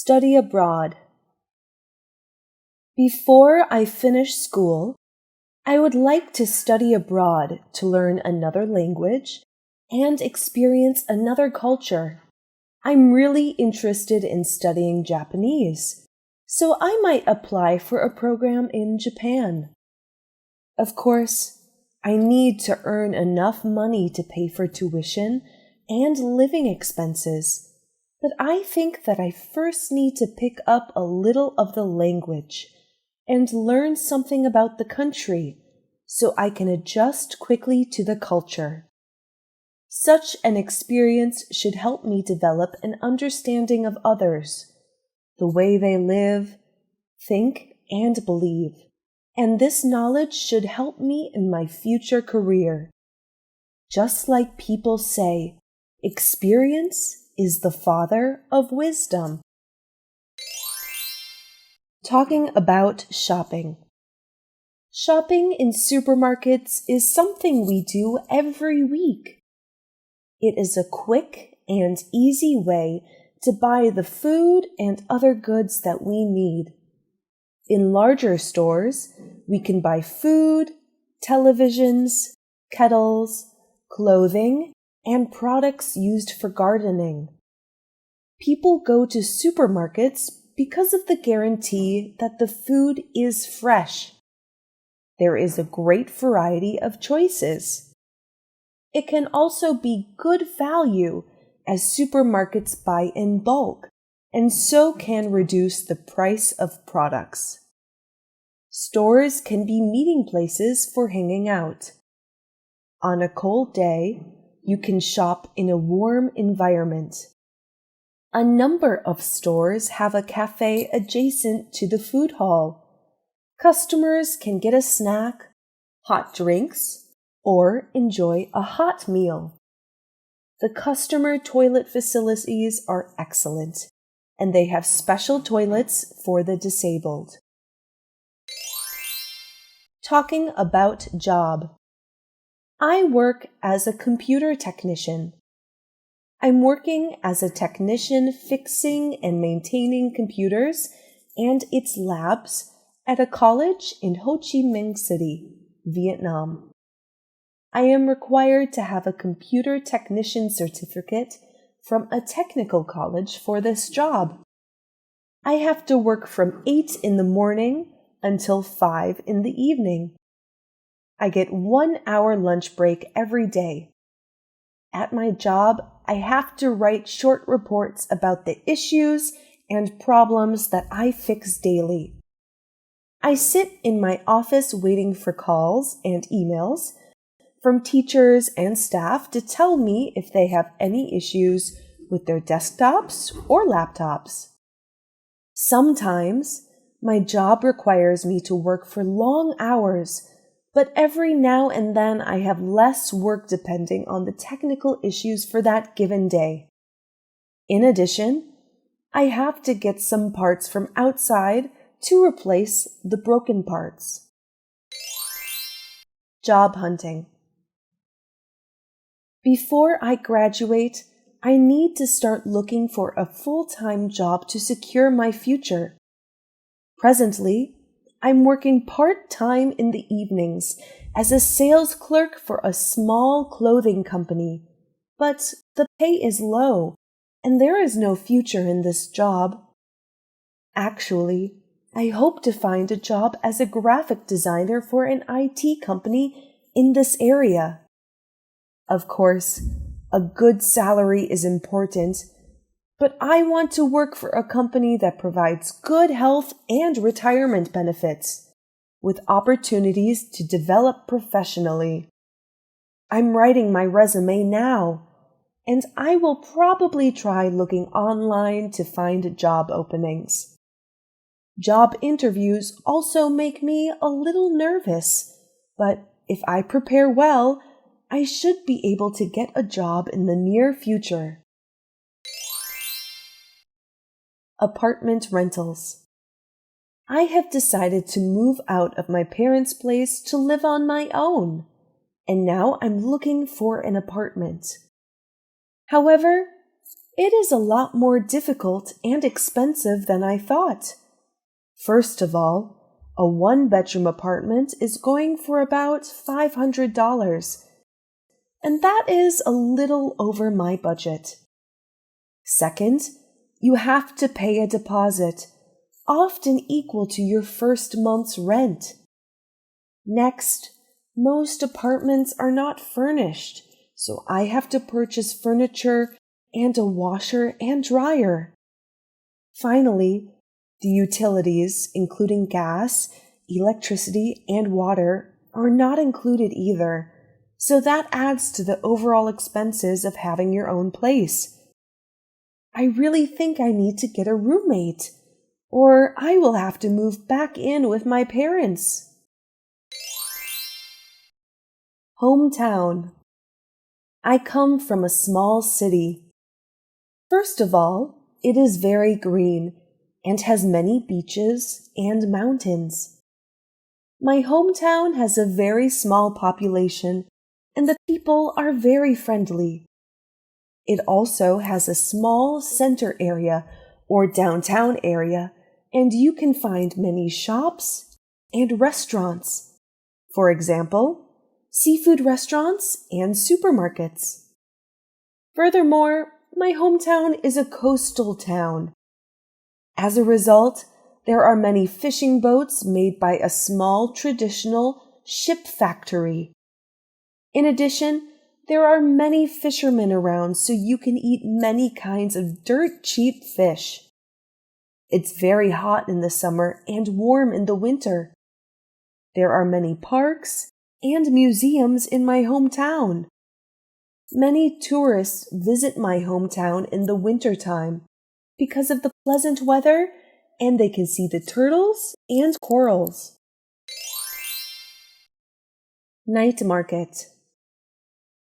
Study abroad. Before I finish school, I would like to study abroad to learn another language and experience another culture. I'm really interested in studying Japanese, so I might apply for a program in Japan. Of course, I need to earn enough money to pay for tuition and living expenses. But I think that I first need to pick up a little of the language and learn something about the country so I can adjust quickly to the culture. Such an experience should help me develop an understanding of others, the way they live, think, and believe, and this knowledge should help me in my future career. Just like people say, experience is the father of wisdom. Talking about shopping. Shopping in supermarkets is something we do every week. It is a quick and easy way to buy the food and other goods that we need. In larger stores, we can buy food, televisions, kettles, clothing, and products used for gardening. People go to supermarkets because of the guarantee that the food is fresh. There is a great variety of choices. It can also be good value as supermarkets buy in bulk and so can reduce the price of products. Stores can be meeting places for hanging out. On a cold day, you can shop in a warm environment. A number of stores have a cafe adjacent to the food hall. Customers can get a snack, hot drinks, or enjoy a hot meal. The customer toilet facilities are excellent, and they have special toilets for the disabled. Talking about job. I work as a computer technician. I'm working as a technician fixing and maintaining computers and its labs at a college in Ho Chi Minh City, Vietnam. I am required to have a computer technician certificate from a technical college for this job. I have to work from 8 in the morning until 5 in the evening. I get 1 hour lunch break every day. At my job, I have to write short reports about the issues and problems that I fix daily. I sit in my office waiting for calls and emails from teachers and staff to tell me if they have any issues with their desktops or laptops. Sometimes, my job requires me to work for long hours, but every now and then I have less work depending on the technical issues for that given day. In addition, I have to get some parts from outside to replace the broken parts. Job hunting. Before I graduate, I need to start looking for a full-time job to secure my future. Presently, I'm working part-time in the evenings as a sales clerk for a small clothing company, but the pay is low, and there is no future in this job. Actually, I hope to find a job as a graphic designer for an IT company in this area. Of course, a good salary is important, but I want to work for a company that provides good health and retirement benefits, with opportunities to develop professionally. I'm writing my resume now, and I will probably try looking online to find job openings. Job interviews also make me a little nervous, but if I prepare well, I should be able to get a job in the near future. Apartment rentals. I have decided to move out of my parents' place to live on my own, and now I'm looking for an apartment. However, It is a lot more difficult and expensive than I thought. First of all, a one-bedroom apartment is going for about $500, and that is a little over my budget. Second, you have to pay a deposit, often equal to your first month's rent. Next, most apartments are not furnished, so I have to purchase furniture and a washer and dryer. Finally, the utilities, including gas, electricity, and water, are not included either, so that adds to the overall expenses of having your own place. I really think I need to get a roommate, or I will have to move back in with my parents. Hometown. I come from a small city. First of all, it is very green and has many beaches and mountains. My hometown has a very small population, and the people are very friendly. It also has a small center area or downtown area, and you can find many shops and restaurants. For example, seafood restaurants and supermarkets. Furthermore, my hometown is a coastal town. As a result, there are many fishing boats made by a small traditional ship factory. In addition, there are many fishermen around, so you can eat many kinds of dirt cheap fish. It's very hot in the summer and warm in the winter. There are many parks and museums in my hometown. Many tourists visit my hometown in the winter time because of the pleasant weather, and they can see the turtles and corals. Night market.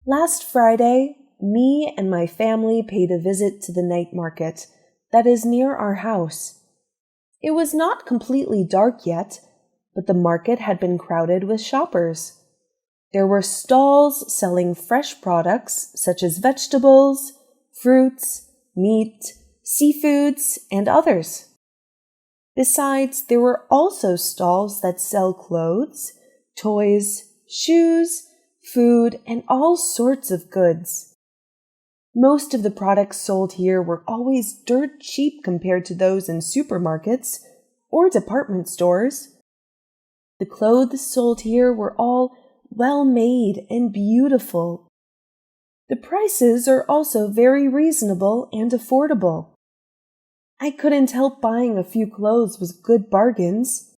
Last Friday, me and my family paid a visit to the night market that is near our house. It was not completely dark yet, but the market had been crowded with shoppers. There were stalls selling fresh products such as vegetables, fruits, meat, seafoods, and others. Besides, there were also stalls that sell clothes, toys, shoes, food, and all sorts of goods. Most of the products sold here were always dirt cheap compared to those in supermarkets or department stores. The clothes sold here were all well made and beautiful. The prices are also very reasonable and affordable. I couldn't help buying a few clothes with good bargains.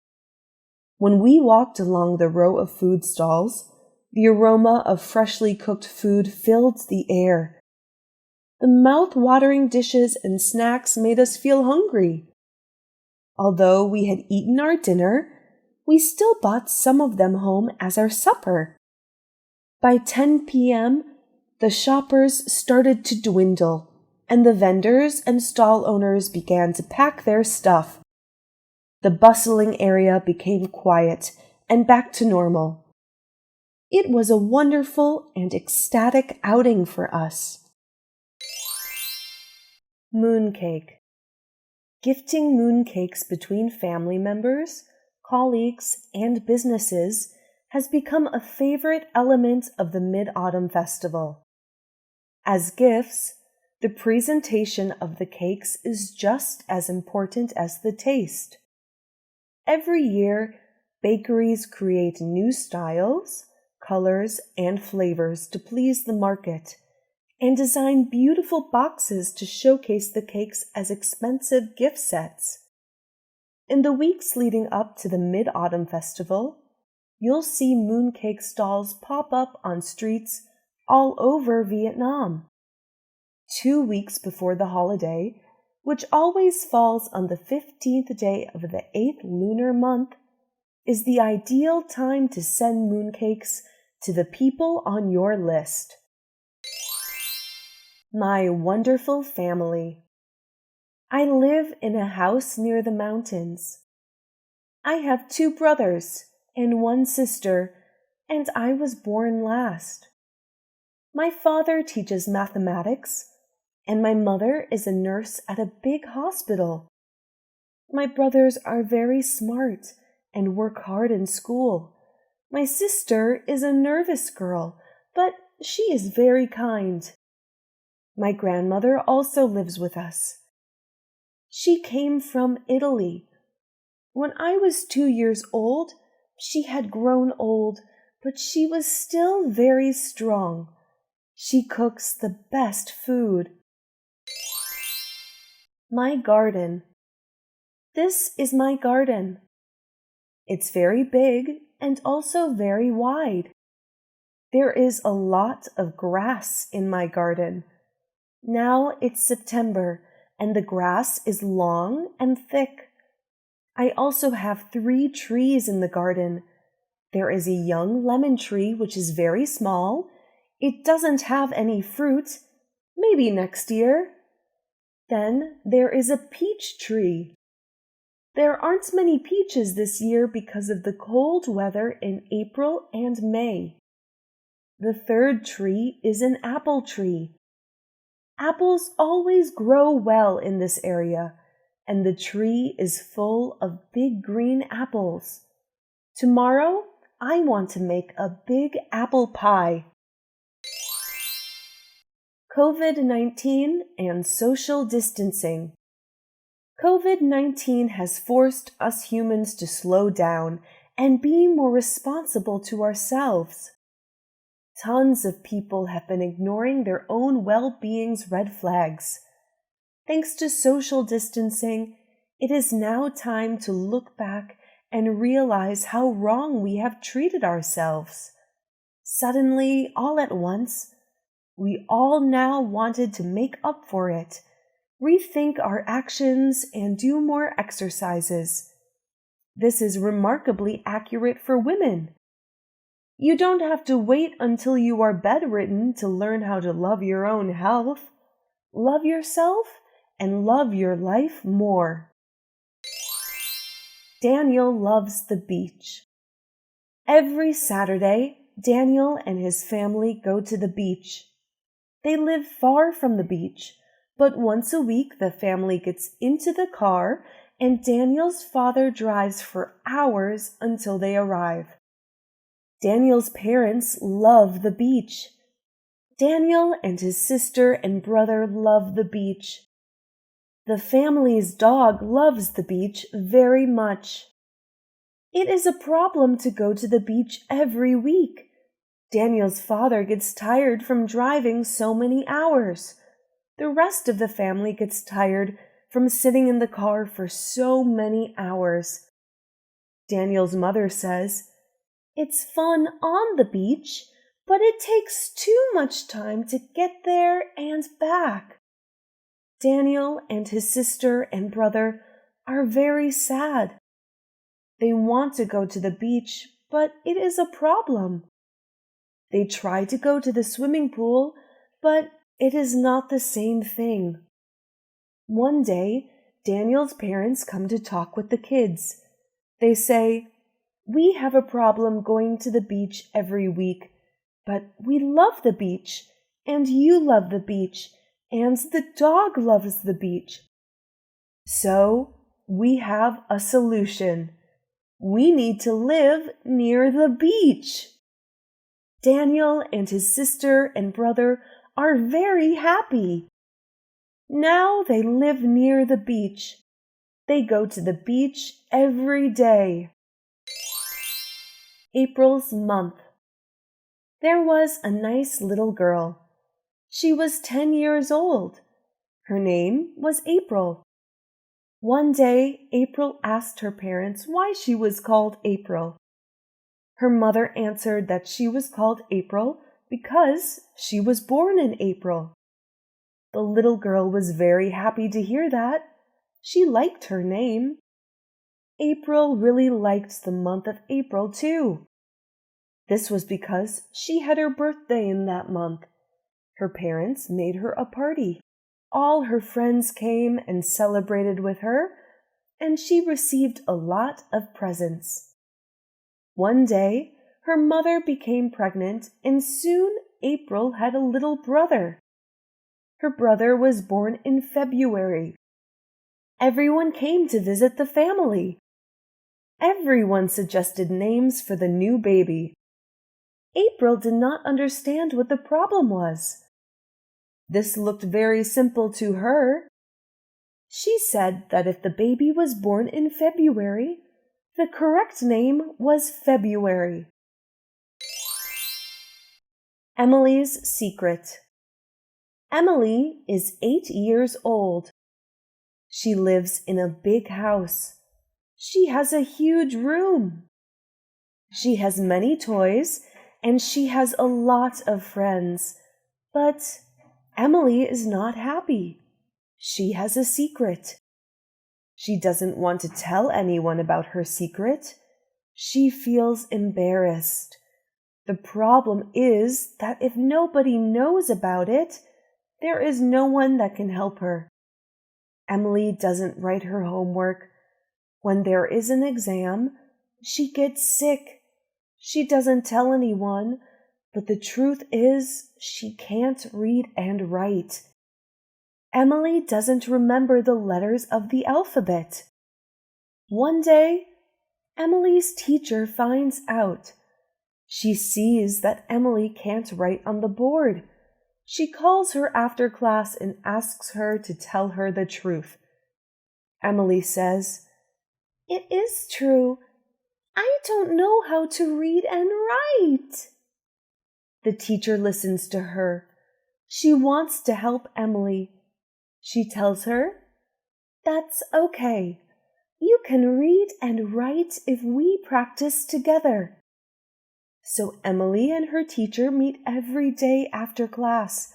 When we walked along the row of food stalls, the aroma of freshly cooked food filled the air. The mouth-watering dishes and snacks made us feel hungry. Although we had eaten our dinner, we still bought some of them home as our supper. By 10 p.m., the shoppers started to dwindle, and the vendors and stall owners began to pack their stuff. The bustling area became quiet and back to normal. It was a wonderful and ecstatic outing for us. Mooncake. Gifting mooncakes between family members, colleagues, and businesses has become a favorite element of the Mid-Autumn Festival. As gifts, the presentation of the cakes is just as important as the taste. Every year, bakeries create new styles, colors, and flavors to please the market, and design beautiful boxes to showcase the cakes as expensive gift sets. In the weeks leading up to the Mid-Autumn Festival, you'll see mooncake stalls pop up on streets all over Vietnam. 2 weeks before the holiday, which always falls on the 15th day of the 8th lunar month, is the ideal time to send mooncakes to the people on your list. My wonderful family. I live in a house near the mountains. I have 2 brothers and 1 sister, and I was born last. My father teaches mathematics, and my mother is a nurse at a big hospital. My brothers are very smart and work hard in school. My sister is a nervous girl, but she is very kind. My grandmother also lives with us. She came from Italy. When I was 2 years old, she had grown old, but she was still very strong. She cooks the best food. My garden. This is my garden. It's very big and also very wide. There is a lot of grass in my garden. Now it's September and the grass is long and thick. I also have 3 trees in the garden. There is a young lemon tree which is very small. It doesn't have any fruit. Maybe next year. Then there is a peach tree. There aren't many peaches this year because of the cold weather in April and May. The 3rd tree is an apple tree. Apples always grow well in this area, and the tree is full of big green apples. Tomorrow, I want to make a big apple pie. COVID-19 and social distancing. COVID-19 has forced us humans to slow down and be more responsible to ourselves. Tons of people have been ignoring their own well-being's red flags. Thanks to social distancing, it is now time to look back and realize how wrong we have treated ourselves. Suddenly, all at once, we all now wanted to make up for it, rethink our actions, and do more exercises. This is remarkably accurate for women. You don't have to wait until you are bedridden to learn how to love your own health. Love yourself and love your life more. Daniel loves the beach. Every Saturday, Daniel and his family go to the beach. They live far from the beach, but once a week the family gets into the car and Daniel's father drives for hours until they arrive. Daniel's parents love the beach. Daniel and his sister and brother love the beach. The family's dog loves the beach very much. It is a problem to go to the beach every week. Daniel's father gets tired from driving so many hours. The rest of the family gets tired from sitting in the car for so many hours. Daniel's mother says, "It's fun on the beach, but it takes too much time to get there and back." Daniel and his sister and brother are very sad. They want to go to the beach, but it is a problem. They try to go to the swimming pool, but it is not the same thing. One day, Daniel's parents come to talk with the kids. They say, "We have a problem going to the beach every week, but we love the beach, and you love the beach, and the dog loves the beach. So, we have a solution. We need to live near the beach." Daniel and his sister and brother are very happy. Now they live near the beach. They go to the beach every day. April's month. There was a nice little girl. She was 10 years old. Her name was April. One day, April asked her parents why she was called April. Her mother answered that she was called April because she was born in April. The little girl was very happy to hear that. She liked her name. April really liked the month of April too. This was because she had her birthday in that month. Her parents made her a party. All her friends came and celebrated with her, and she received a lot of presents. One day, her mother became pregnant, and soon April had a little brother. Her brother was born in February. Everyone came to visit the family. Everyone suggested names for the new baby. April did not understand what the problem was. This looked very simple to her. She said that if the baby was born in February, the correct name was February. Emily's secret. Emily is 8 years old. She lives in a big house. She has a huge room. She has many toys and she has a lot of friends. But Emily is not happy. She has a secret. She doesn't want to tell anyone about her secret. She feels embarrassed. The problem is that if nobody knows about it, there is no one that can help her. Emily doesn't write her homework. When there is an exam, she gets sick. She doesn't tell anyone, but the truth is she can't read and write. Emily doesn't remember the letters of the alphabet. One day, Emily's teacher finds out. She sees that Emily can't write on the board. She calls her after class and asks her to tell her the truth. Emily says, "It is true. I don't know how to read and write." The teacher listens to her. She wants to help Emily. She tells her, "That's okay. You can read and write if we practice together." So Emily and her teacher meet every day after class.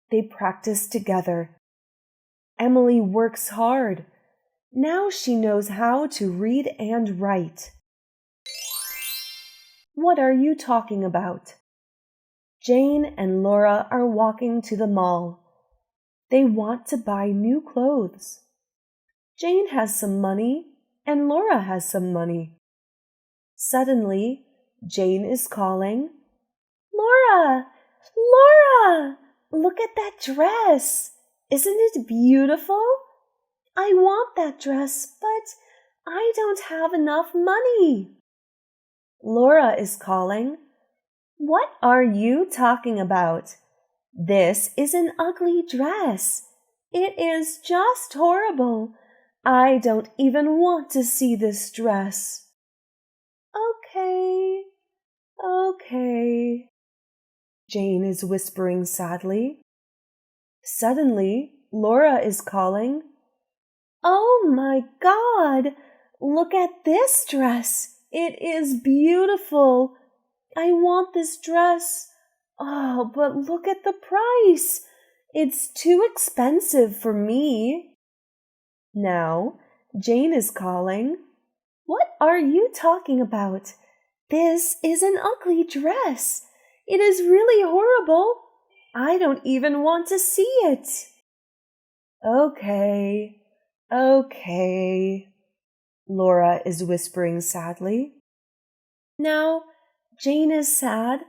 They practice together. Emily works hard. Now she knows how to read and write. What are you talking about? Jane and Laura are walking to the mall. They want to buy new clothes. Jane has some money and Laura has some money. Suddenly, Jane is calling, "Laura! Laura! Look at that dress! Isn't it beautiful? I want that dress, but I don't have enough money." Laura is calling, "What are you talking about? This is an ugly dress. It is just horrible. I don't even want to see this dress." Okay, Jane is whispering sadly. Suddenly, Laura is calling, "Oh my God! Look at this dress. It is beautiful. I want this dress. Oh, but look at the price. It's too expensive for me." Now, Jane is calling, "What are you talking about? This is an ugly dress. It is really horrible. I don't even want to see it." Okay, Laura is whispering sadly. Now, Jane is sad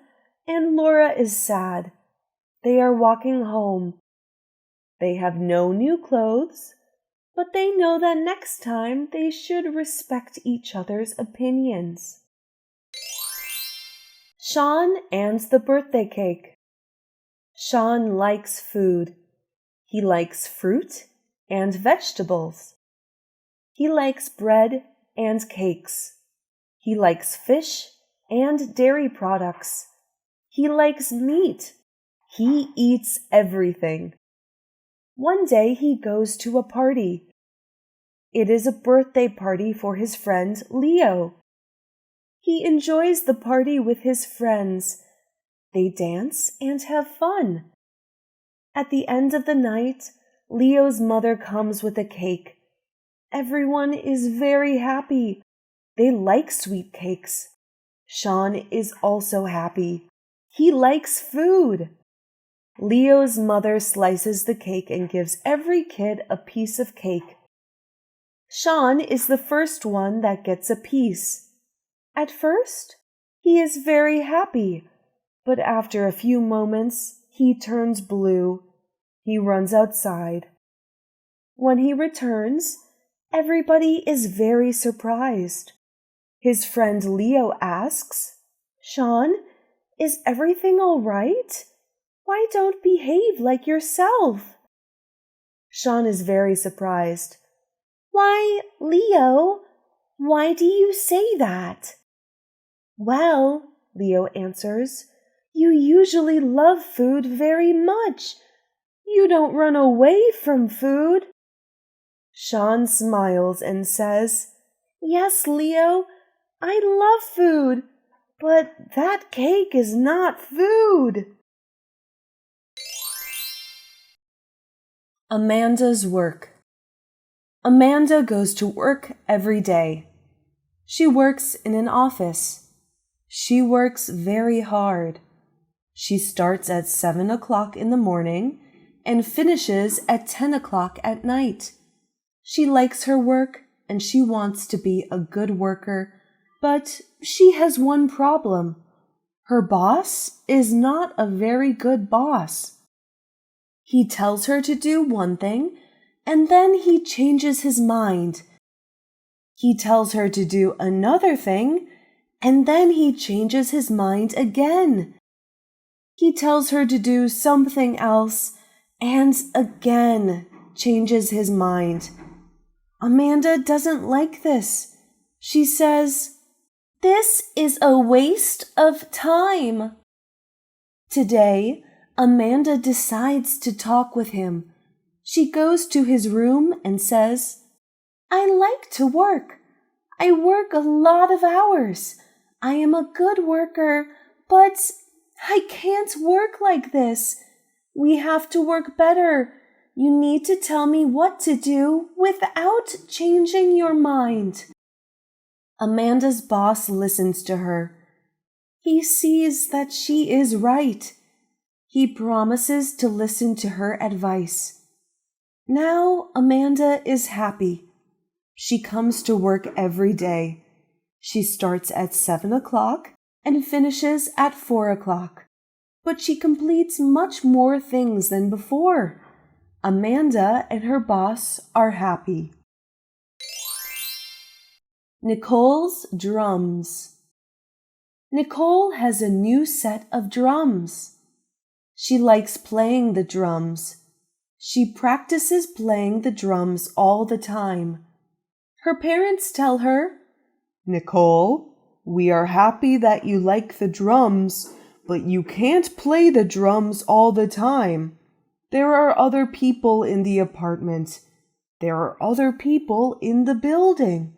and Laura is sad. They are walking home. They have no new clothes, but they know that next time they should respect each other's opinions. Sean and the birthday cake. Sean likes food. He likes fruit and vegetables. He likes bread and cakes. He likes fish and dairy products. He likes meat. He eats everything. One day he goes to a party. It is a birthday party for his friend Leo. He enjoys the party with his friends. They dance and have fun. At the end of the night, Leo's mother comes with a cake. Everyone is very happy. They like sweet cakes. Sean is also happy. He likes food. Leo's mother slices the cake and gives every kid a piece of cake. Sean is the first one that gets a piece. At first, he is very happy, but after a few moments, he turns blue. He runs outside. When he returns, everybody is very surprised. His friend Leo asks, "Sean, is everything all right? Why don't behave like yourself?" Sean is very surprised. "Why, Leo, why do you say that?" "Well," Leo answers, "you usually love food very much. You don't run away from food." Sean smiles and says, "Yes, Leo, I love food, but that cake is not food." Amanda's work. Amanda goes to work every day. She works in an office. She works very hard. She starts at 7 o'clock in the morning and finishes at 10 o'clock at night. She likes her work and she wants to be a good worker, but she has one problem. Her boss is not a very good boss. He tells her to do one thing, and then he changes his mind. He tells her to do another thing, and then he changes his mind again. He tells her to do something else, and again changes his mind. Amanda doesn't like this. She says, "This is a waste of time." Today, Amanda decides to talk with him. She goes to his room and says, "I like to work. I work a lot of hours. I am a good worker, but I can't work like this. We have to work better. You need to tell me what to do without changing your mind." Amanda's boss listens to her. He sees that she is right. He promises to listen to her advice. Now Amanda is happy. She comes to work every day. She starts at 7 o'clock and finishes at 4 o'clock. But she completes much more things than before. Amanda and her boss are happy. Nicole's drums. Nicole has a new set of drums. She likes playing the drums. She practices playing the drums all the time. Her parents tell her, "Nicole, we are happy that you like the drums, but you can't play the drums all the time. There are other people in the apartment. There are other people in the building.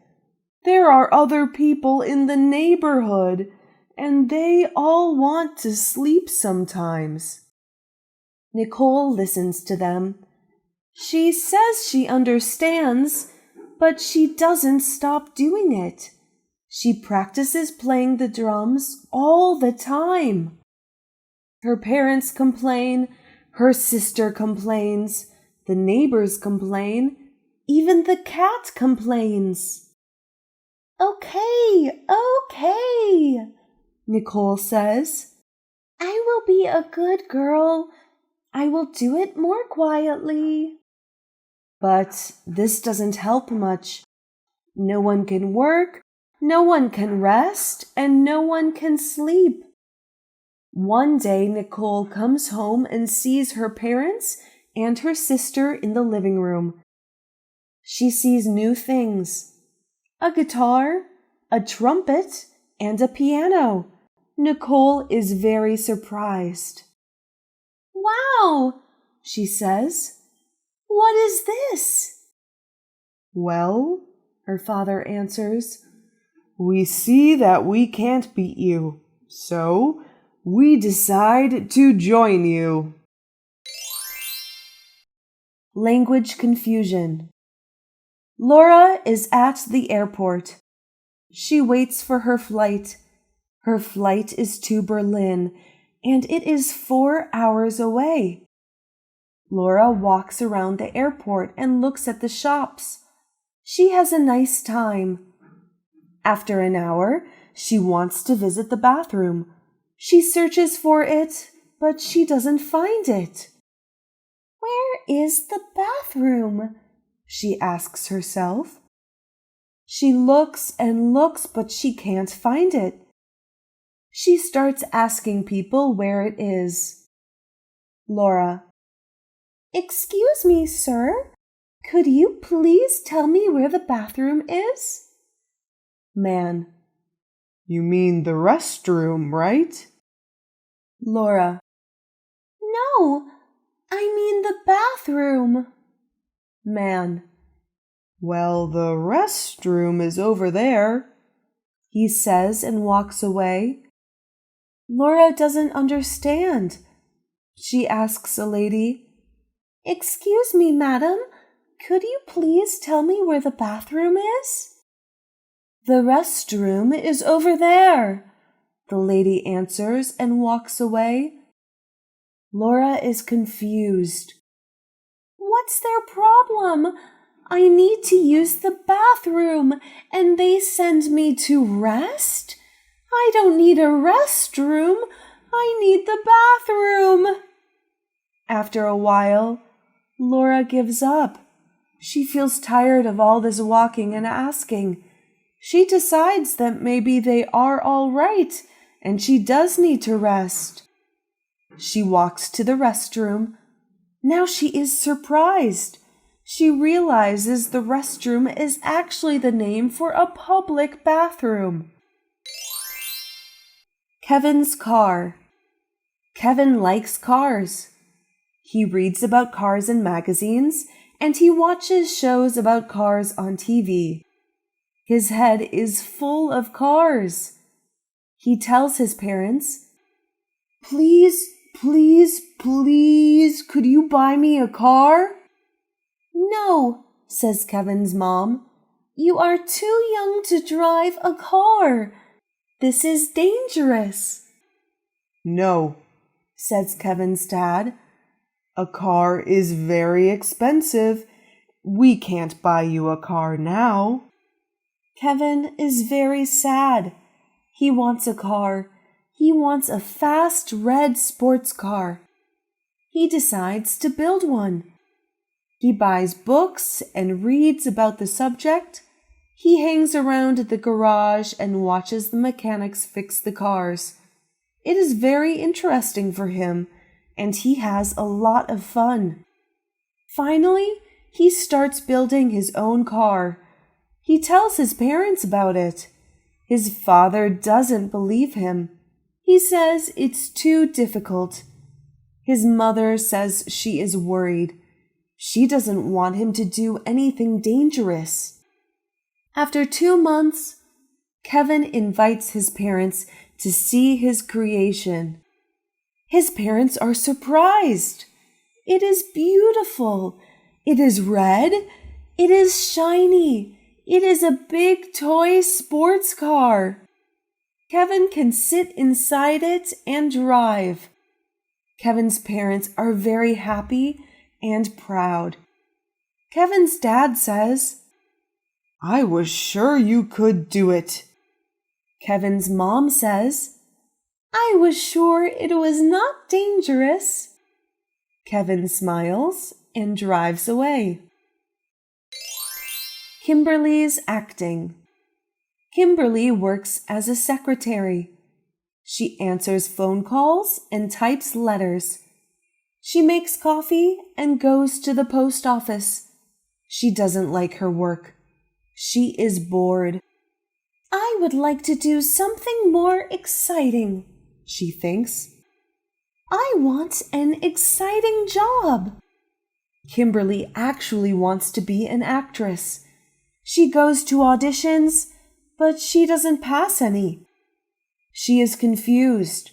There are other people in the neighborhood, and they all want to sleep sometimes." Nicole listens to them. She says she understands, but she doesn't stop doing it. She practices playing the drums all the time. Her parents complain, her sister complains, the neighbors complain, even the cat complains. Okay, Nicole says. "I will be a good girl. I will do it more quietly." But this doesn't help much. No one can work, no one can rest, and no one can sleep. One day, Nicole comes home and sees her parents and her sister in the living room. She sees new things: a guitar, a trumpet, and a piano. Nicole is very surprised. "Wow," she says. "What is this?" "Well," her father answers, "we see that we can't beat you, so we decide to join you." Language confusion. Laura is at the airport. She waits for her flight. Her flight is to Berlin, and it is 4 hours away. Laura walks around the airport and looks at the shops. She has a nice time. After an hour, she wants to visit the bathroom. She searches for it, but she doesn't find it. Where is the bathroom? She asks herself. She looks and looks, but she can't find it. She starts asking people where it is. Laura. Excuse me, sir. Could you please tell me where the bathroom is? Man. You mean the restroom, right? Laura. No, I mean the bathroom. Man. Well, the restroom is over there, he says and walks away. Laura doesn't understand. She asks a lady, Excuse me, madam, could you please tell me where the bathroom is? The restroom is over there, the lady answers and walks away. Laura is confused. What's their problem? I need to use the bathroom, and they send me to rest? I don't need a restroom. I need the bathroom. After a while, Laura gives up. She feels tired of all this walking and asking. She decides that maybe they are all right, and she does need to rest. She walks to the restroom. Now she is surprised. She realizes the restroom is actually the name for a public bathroom. Kevin's car. Kevin likes cars. He reads about cars in magazines, and he watches shows about cars on TV. His head is full of cars. He tells his parents, Please, please, please, could you buy me a car? No, says Kevin's mom. You are too young to drive a car. This is dangerous. No, says Kevin's dad. A car is very expensive. We can't buy you a car now. Kevin is very sad. He wants a car. He wants a fast red sports car. He decides to build one. He buys books and reads about the subject. He hangs around at the garage and watches the mechanics fix the cars. It is very interesting for him, and he has a lot of fun. Finally, he starts building his own car. He tells his parents about it. His father doesn't believe him. He says it's too difficult. His mother says she is worried. She doesn't want him to do anything dangerous. After 2 months, Kevin invites his parents to see his creation. His parents are surprised. It is beautiful. It is red. It is shiny. It is a big toy sports car. Kevin can sit inside it and drive. Kevin's parents are very happy and proud. Kevin's dad says, I was sure you could do it. Kevin's mom says, I was sure it was not dangerous. Kevin smiles and drives away. Kimberly's acting. Kimberly works as a secretary. She answers phone calls and types letters. She makes coffee and goes to the post office. She doesn't like her work. She is bored. I would like to do something more exciting, she thinks. I want an exciting job. Kimberly actually wants to be an actress. She goes to auditions, but she doesn't pass any. She is confused.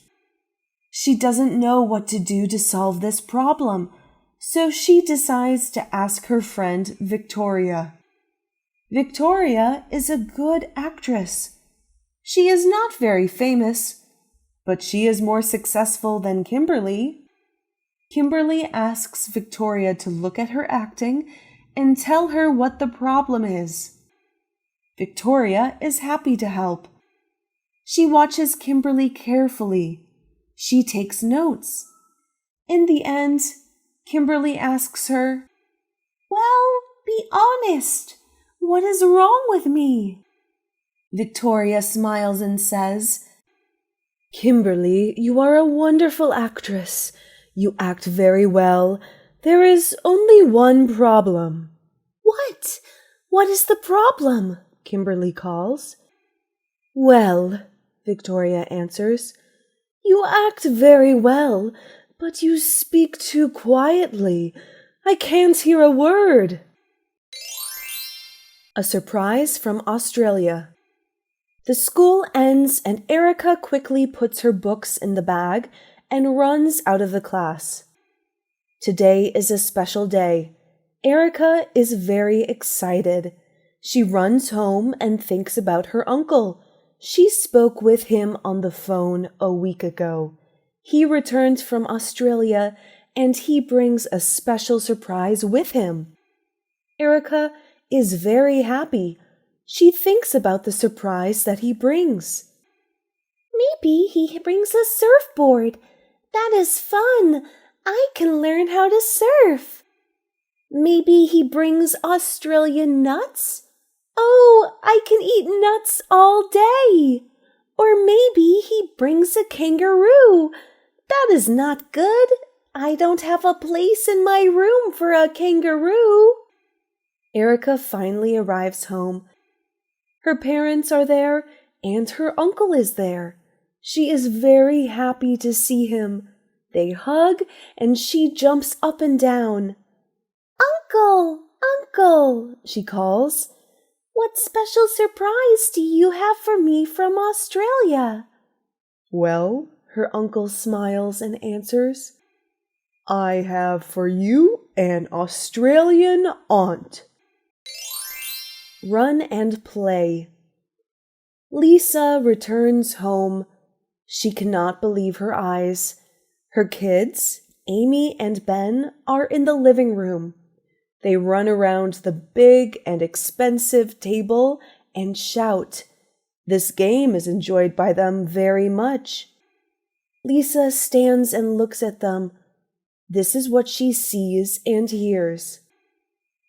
She doesn't know what to do to solve this problem, so she decides to ask her friend Victoria. Victoria is a good actress. She is not very famous, but she is more successful than Kimberly. Kimberly asks Victoria to look at her acting and tell her what the problem is. Victoria is happy to help. She watches Kimberly carefully. She takes notes. In the end, Kimberly asks her. Well, be honest. What is wrong with me? Victoria smiles and says, Kimberly, you are a wonderful actress. You act very well. There is only one problem. What? What is the problem? Kimberly calls. Well, Victoria answers, you act very well, but you speak too quietly. I can't hear a word. A surprise from Australia. The school ends and Erica quickly puts her books in the bag and runs out of the class. Today is a special day. Erica is very excited. She runs home and thinks about her uncle. She spoke with him on the phone a week ago. He returned from Australia and he brings a special surprise with him. Erica is very happy. She thinks about the surprise that he brings. Maybe he brings a surfboard. That is fun. I can learn how to surf. Maybe he brings Australian nuts. Oh, I can eat nuts all day. Or maybe he brings a kangaroo. That is not good. I don't have a place in my room for a kangaroo. Erica finally arrives home. Her parents are there and her uncle is there. She is very happy to see him. They hug and she jumps up and down. Uncle, Uncle, she calls. What special surprise do you have for me from Australia? Well, her uncle smiles and answers, I have for you an Australian aunt. Run and play. Lisa returns home. She cannot believe her eyes. Her kids, Amy and Ben, are in the living room. They run around the big and expensive table and shout. This game is enjoyed by them very much. Lisa stands and looks at them. This is what she sees and hears.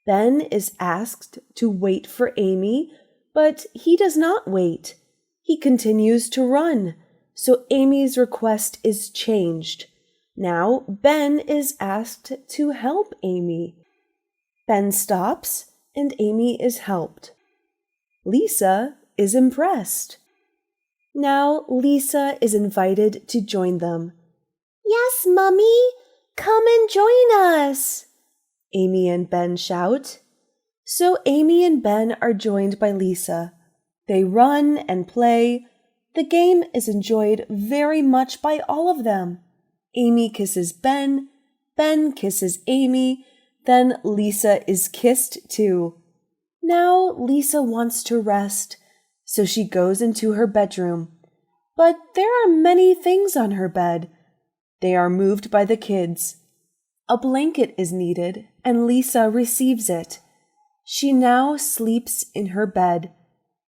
Ben is asked to wait for Amy, but he does not wait. He continues to run, so Amy's request is changed. Now Ben is asked to help Amy. Ben stops, and Amy is helped. Lisa is impressed. Now Lisa is invited to join them. Yes, Mummy, come and join us, Amy and Ben shout. So Amy and Ben are joined by Lisa. They run and play. The game is enjoyed very much by all of them. Amy kisses Ben, Ben kisses Amy, then Lisa is kissed too. Now Lisa wants to rest, so she goes into her bedroom. But there are many things on her bed. They are moved by the kids. A blanket is needed, and Lisa receives it. She now sleeps in her bed.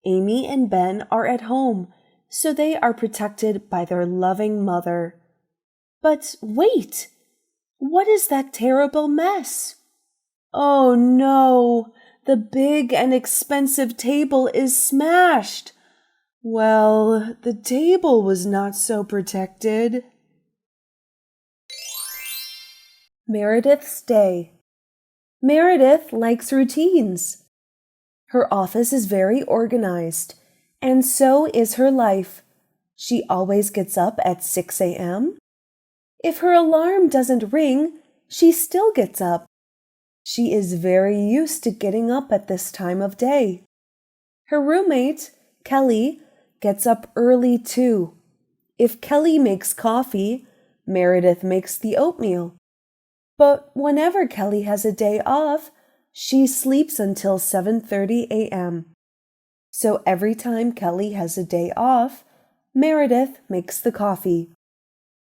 Amy and Ben are at home, so they are protected by their loving mother. But wait! What is that terrible mess? Oh no! The big and expensive table is smashed! Well, the table was not so protected. Meredith's day. Meredith likes routines. Her office is very organized, and so is her life. She always gets up at 6 a.m. If her alarm doesn't ring, she still gets up. She is very used to getting up at this time of day. Her roommate, Kelly, gets up early too. If Kelly makes coffee, Meredith makes the oatmeal. But whenever Kelly has a day off, she sleeps until 7:30 a.m. So every time Kelly has a day off, Meredith makes the coffee.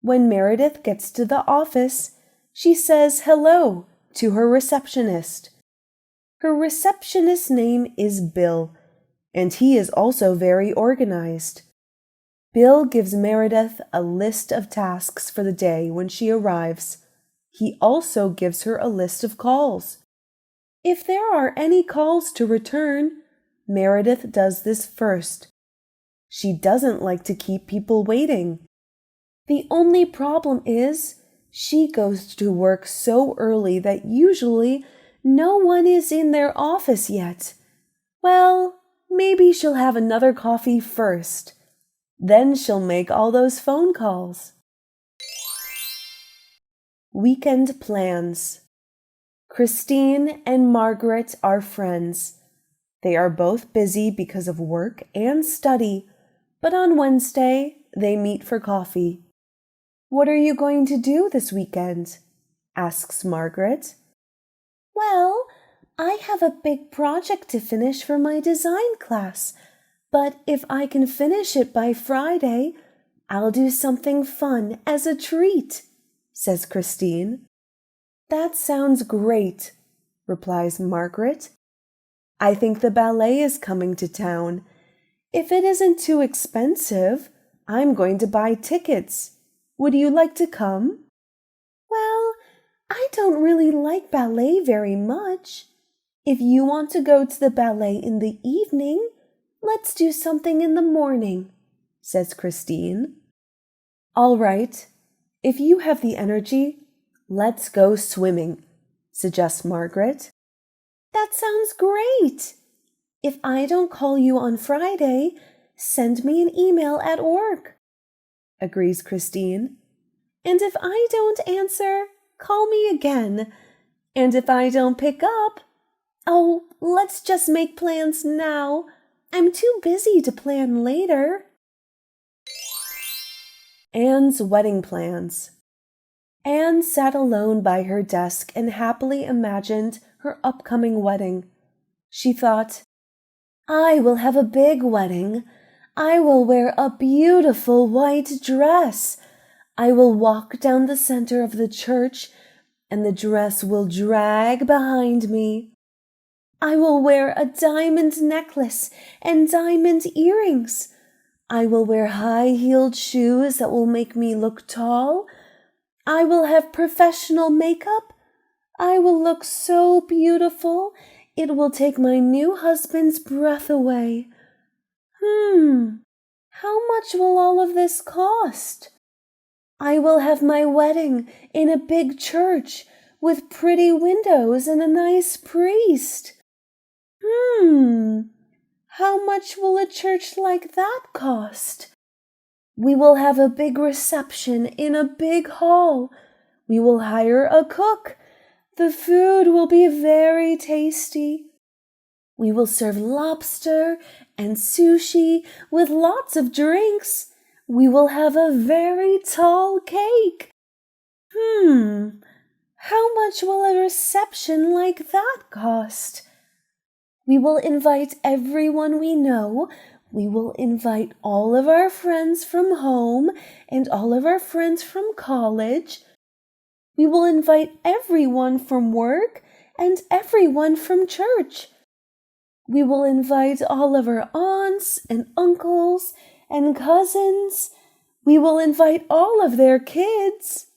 When Meredith gets to the office, she says hello to her receptionist. Her receptionist's name is Bill, and he is also very organized. Bill gives Meredith a list of tasks for the day when she arrives. He also gives her a list of calls. If there are any calls to return, Meredith does this first. She doesn't like to keep people waiting. The only problem is she goes to work so early that usually no one is in their office yet. Well, maybe she'll have another coffee first. Then she'll make all those phone calls. Weekend plans. Christine and Margaret are friends. They are both busy because of work and study, but on Wednesday they meet for coffee. "What are you going to do this weekend?" asks Margaret. "Well, I have a big project to finish for my design class, but if I can finish it by Friday, I'll do something fun as a treat," says Christine. "That sounds great," replies Margaret. "I think the ballet is coming to town. If it isn't too expensive, I'm going to buy tickets. Would you like to come?" "Well, I don't really like ballet very much. If you want to go to the ballet in the evening, let's do something in the morning," says Christine. "All right. If you have the energy, let's go swimming," suggests Margaret. "That sounds great. If I don't call you on Friday, send me an email at work," agrees Christine. "And if I don't answer, call me again. And if I don't pick up, oh, let's just make plans now. I'm too busy to plan later." Anne's wedding plans. Anne sat alone by her desk and happily imagined her upcoming wedding. She thought, "I will have a big wedding. I will wear a beautiful white dress. I will walk down the center of the church, and the dress will drag behind me. I will wear a diamond necklace and diamond earrings. I will wear high-heeled shoes that will make me look tall. I will have professional makeup. I will look so beautiful, it will take my new husband's breath away. How much will all of this cost? I will have my wedding in a big church with pretty windows and a nice priest. How much will a church like that cost? We will have a big reception in a big hall. We will hire a cook. The food will be very tasty. We will serve lobster and sushi with lots of drinks. We will have a very tall cake. How much will a reception like that cost? We will invite everyone we know. We will invite all of our friends from home and all of our friends from college. We will invite everyone from work and everyone from church. We will invite all of our aunts and uncles and cousins. We will invite all of their kids.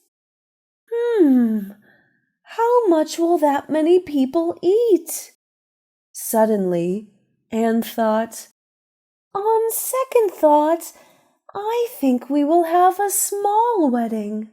How much will that many people eat? Suddenly, Anne thought, on second thought, I think we will have a small wedding.